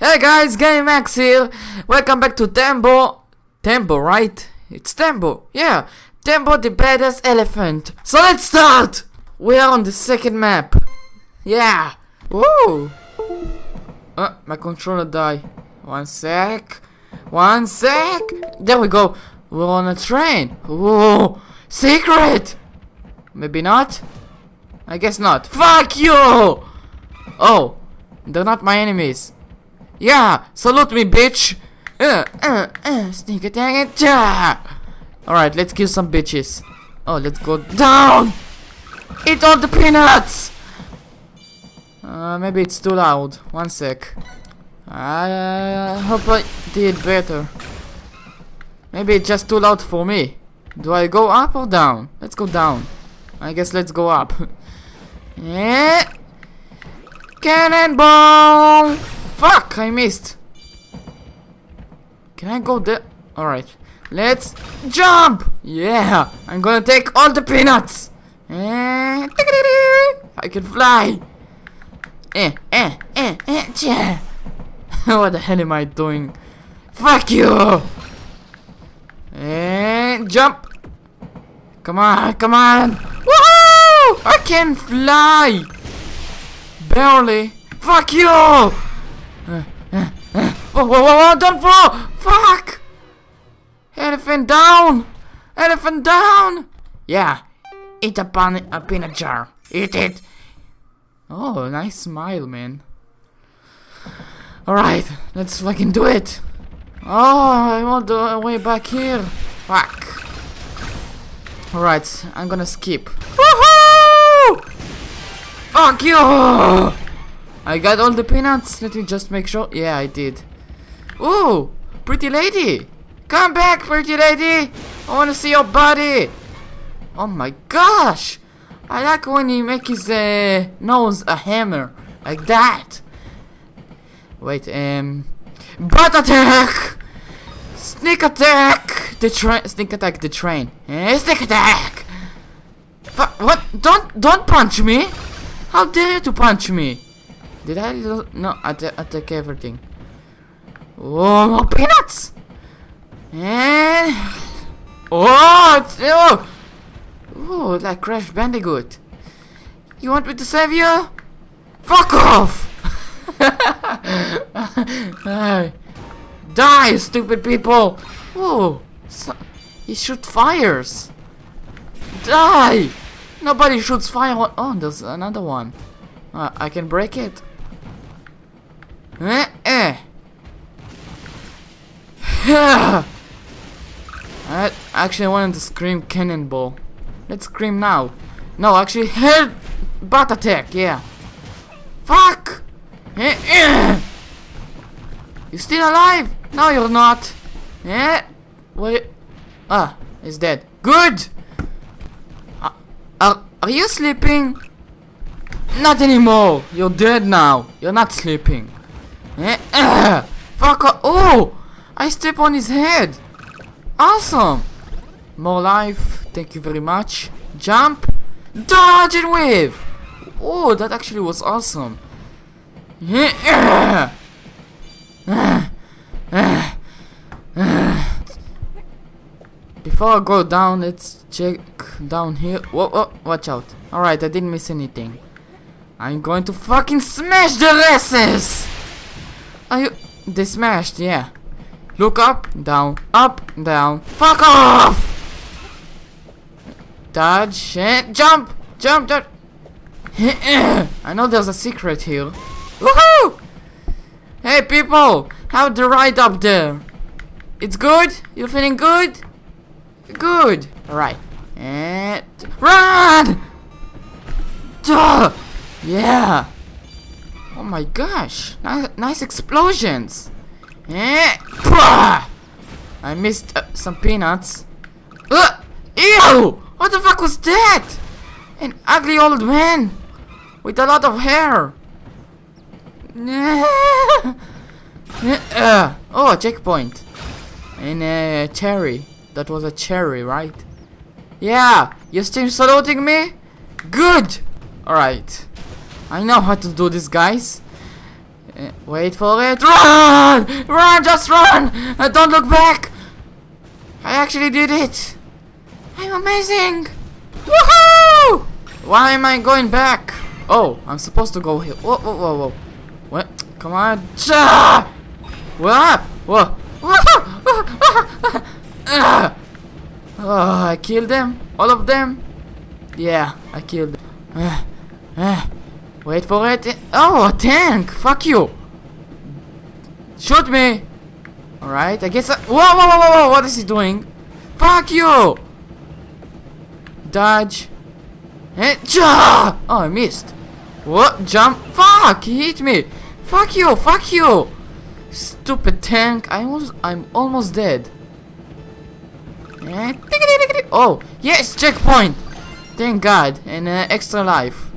Hey guys, Game Max here. Welcome back to Tembo. Tembo, right? It's Tembo. Yeah, Tembo the badass elephant. So let's start. We are on the second map. Yeah. Woo. My controller died. One sec. There we go. We're on a train. Whoa. Secret. Maybe not. I guess not. Fuck you. Oh, they're not my enemies. Yeah, salute me, bitch. Sneak attack. Alright, let's kill some bitches. Oh, let's go down. Eat all the peanuts. Maybe it's too loud. One sec. I hope I did better. Maybe it's just too loud for me. Do I go up or down? Let's go down. I guess let's go up. Yeah. Cannonball! Fuck, I missed. Can I go there? Alright. Let's jump! Yeah! I'm gonna take all the peanuts! I can fly! What the hell am I doing? Fuck you! And jump! Come on! Woohoo! I can fly! Barely! Fuck you! Whoa, don't fall! Fuck! Elephant down! Yeah! Eat a peanut jar! Eat it! Oh, nice smile, man. Alright, let's fucking do it! Oh, I want the way back here! Fuck! Alright, I'm gonna skip. Woohoo! Fuck you! I got all the peanuts. Let me just make sure. Yeah, I did. Ooh, pretty lady. Come back, pretty lady. I want to see your body. Oh my gosh. I like when he make his nose a hammer. Like that. Wait, butt attack. Sneak attack. Sneak attack the train. Sneak attack. What? Don't punch me. How dare you to punch me? Did I no attack everything? Oh, more peanuts! And oh, like Crash Bandicoot. You want me to save you? Fuck off! Die, stupid people! Oh, he shoots fires. Die! Nobody shoots fire. Oh, there's another one. I can break it. I actually wanted to scream cannonball. Let's scream now. No, actually head butt attack, yeah. Fuck! You still alive? No, you're not. Wait. He's dead. Good! Are you sleeping? Not anymore. You're dead now. You're not sleeping. Fuck off. Oh! I step on his head. Awesome. More life. Thank you very much. Jump. Dodge and wave. Oh, that actually was awesome. Before I go down, let's check down here. Whoa, watch out. Alright, I didn't miss anything. I'm going to fucking smash the races! They smashed, yeah. Look up, down, fuck off! Dodge, jump! I know there's a secret here. Woohoo! Hey people, how's the ride up there? It's good? You feeling good? Good. Alright. And run! Duh! Yeah. Oh my gosh. Nice explosions. I missed some peanuts. Ew! What the fuck was that? An ugly old man with a lot of hair. Oh, a checkpoint. And a cherry. That was a cherry, right? Yeah. You still saluting me? Good. Alright. I know how to do this, guys. Wait for it. Run! Run! Just run! Don't look back! I actually did it! I'm amazing! Woohoo! Why am I going back? Oh, I'm supposed to go here. Whoa, whoa, whoa, whoa. What? Come on. Cha! What? Whoa. Oh, I killed them? All of them? Yeah, I killed them. Wait for it. Oh, a tank! Fuck you! Shoot me! Alright, I guess whoa, whoa, whoa, whoa, whoa! What is he doing? Fuck you! Dodge. Oh, I missed. What? Jump? Fuck! He hit me! Fuck you! Fuck you! Stupid tank! I'm almost dead. Oh, yes! Checkpoint! Thank God. And extra life.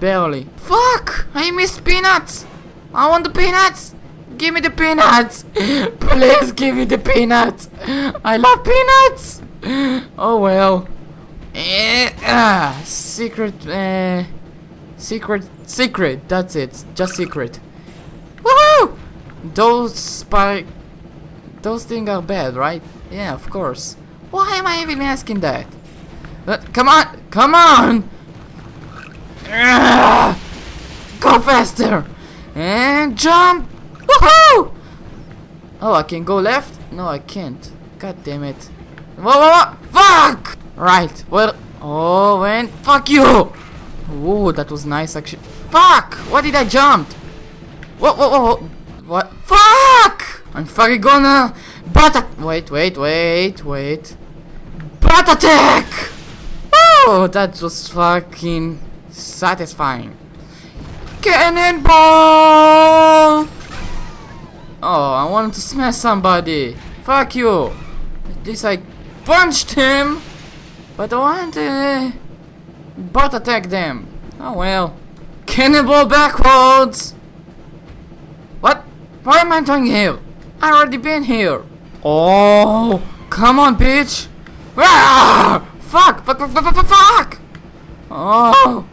Barely. Fuck! I missed peanuts! I want the peanuts! Give me the peanuts! Please give me the peanuts! I love peanuts! Oh well. Secret. That's it. Just secret. Woohoo! Those things are bad, right? Yeah, of course. Why am I even asking that? Come on! Come on! Go faster! And jump! Woohoo! Oh, I can go left? No, I can't. God damn it. Whoa, whoa, whoa! Fuck! Right, well... Oh, and fuck you! Ooh, that was nice actually. Fuck! Why did I jump? Whoa, whoa, whoa, whoa. What? Fuck! I'm fucking gonna... Wait. Butt attack! Oh, that was fucking... satisfying. Cannonball! Oh, I wanted to smash somebody. Fuck you. At least I punched him. But I want to butt attack them. Oh well. Cannonball backwards. What? Why am I doing here? I already been here. Oh, come on, bitch. Ah! Fuck. Oh.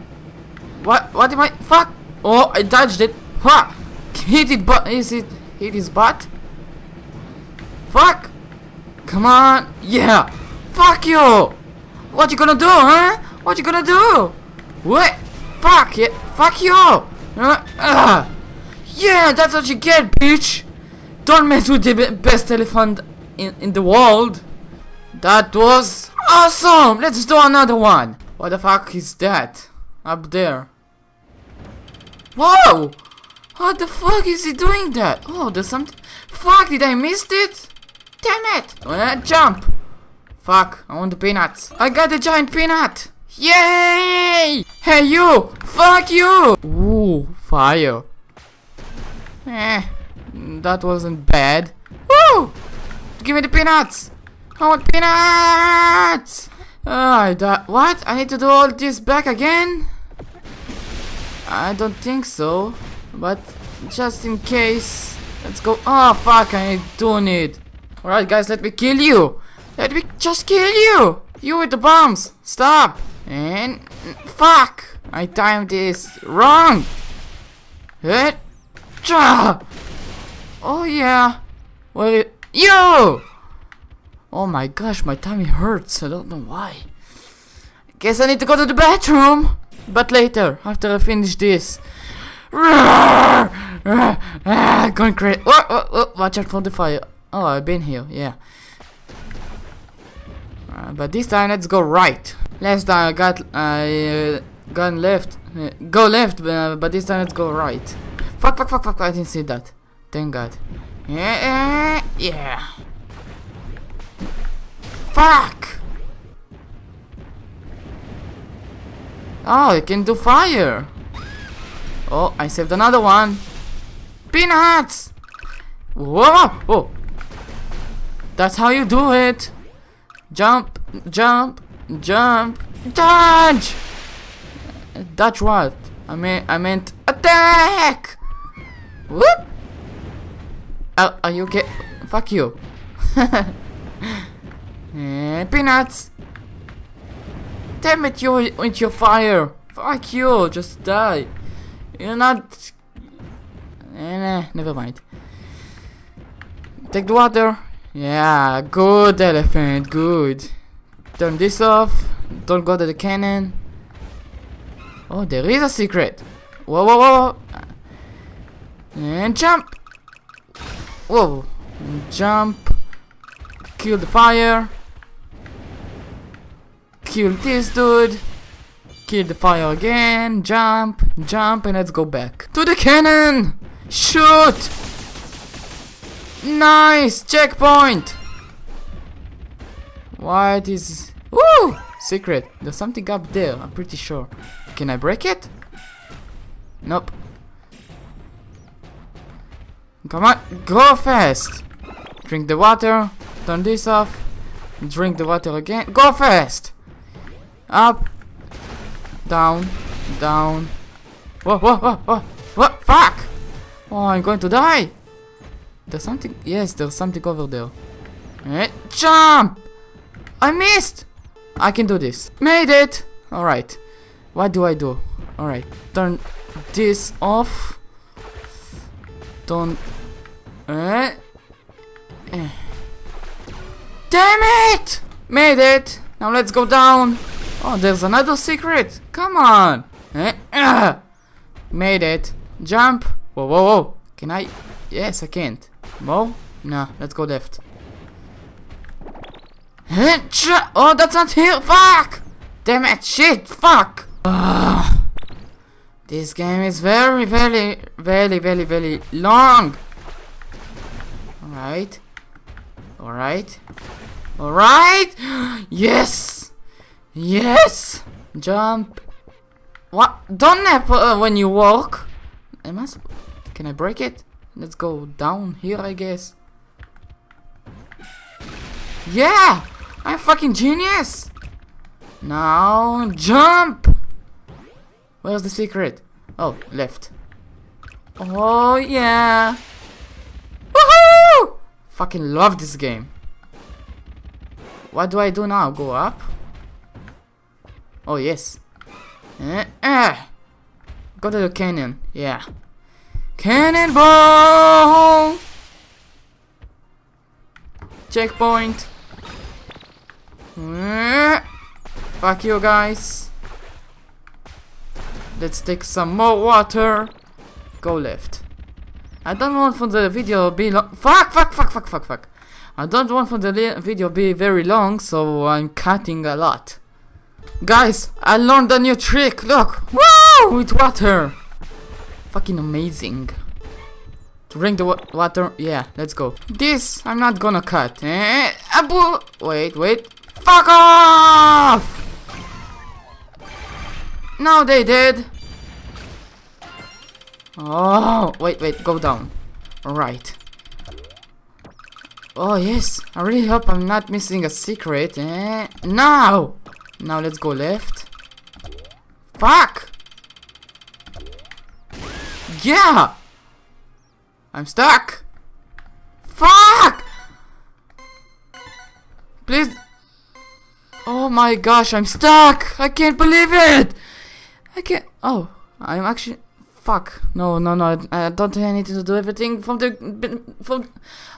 What am I? Fuck! Oh, I dodged it. Ha! Hit it, but hit his butt? Fuck! Come on! Yeah! Fuck you! What you gonna do, huh? What you gonna do? What? Fuck yeah! Fuck you! Yeah, that's what you get, bitch! Don't mess with the best elephant in the world. That was awesome! Let's do another one. What the fuck is that? Up there. Whoa! What the fuck is he doing that? Oh, there's something. Fuck, did I miss it? Damn it! Jump! Fuck, I want the peanuts. I got the giant peanut! Yay! Hey you! Fuck you! Ooh, fire. That wasn't bad. Woo! Give me the peanuts! I want peanuts! What? I need to do all this back again? I don't think so, but just in case, let's go. Oh fuck, I do need. Alright guys, let me kill you. Let me just kill you. You with the bombs. Stop. And fuck, I timed this wrong. Oh yeah. Well, you. Oh my gosh, my tummy hurts. I don't know why. Guess I need to go to the bathroom. But later, after I finish this. Going crazy. Watch out for the fire. Oh, I've been here, yeah. But this time, let's go right. Last time I got left. Go left, but this time let's go right. Fuck, I didn't see that. Thank God. Yeah. Fuck! Oh, you can do fire. Oh, I saved another one. Peanuts! Whoa! Oh. That's how you do it. Jump, jump, jump, dodge! Dodge what? I meant attack! Whoop! Are you okay? Fuck you. Peanuts! Damn it, you with your fire! Fuck you, just die. You're not... Never mind. Take the water. Yeah, good elephant, good. Turn this off. Don't go to the cannon. Oh, there is a secret. Whoa, whoa, whoa. And jump. Whoa. Jump. Kill the fire. Kill this dude. Kill the fire again. Jump. Jump. And let's go back. To the cannon. Shoot. Nice. Checkpoint. What is... Woo! Secret. There's something up there. I'm pretty sure. Can I break it? Nope. Come on. Go fast. Drink the water. Turn this off. Drink the water again. Go fast. Up. Down. Down. Whoa, whoa, whoa, whoa. What? Fuck! Oh, I'm going to die. There's something. Yes, there's something over there. Jump! I missed! I can do this. Made it! Alright. What do I do? Alright. Turn this off. Don't... Damn it! Made it! Now let's go down. Oh, there's another secret. Come on. Made it. Jump. Whoa, whoa, whoa. Can I? Yes, I can't. More? No, let's go left. Oh, that's not here. Fuck! Damn it. Shit. Fuck. This game is very, very, very, very, very long. Alright. Alright. Alright. Yes. Yes. Jump. What? Don't nap when you walk. Can I break it? Let's go down here, I guess. Yeah! I'm fucking genius! Now, jump! Where's the secret? Oh, left. Oh, yeah! Woohoo! Fucking love this game. What do I do now? Go up? Oh, yes. Go to the canyon. Yeah. Cannonball! Checkpoint. Fuck you guys. Let's take some more water. Go left. I don't want for the video be long. Fuck. I don't want for the video be very long, so I'm cutting a lot. Guys, I learned a new trick. Look. Woo! With water. Fucking amazing. Drink the water. Yeah, let's go. This I'm not gonna cut. Wait. Fuck off! Now they did. Oh, wait, go down. Alright. Oh, yes. I really hope I'm not missing a secret. Now let's go left. Fuck! Yeah! I'm stuck! Fuck! Please. Oh my gosh, I'm stuck! I can't believe it! I can't. Oh, I'm actually. Fuck. No. I don't need to do everything from the.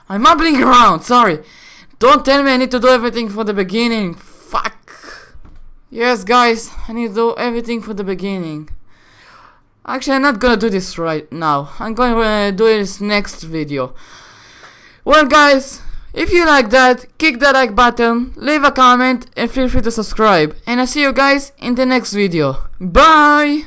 I'm mumbling around, sorry. Don't tell me I need to do everything from the beginning. Fuck. Yes, guys, I need to do everything from the beginning. Actually, I'm not gonna do this right now. I'm gonna do this next video. Well, guys, if you like that, kick the like button, leave a comment, and feel free to subscribe. And I'll see you guys in the next video. Bye!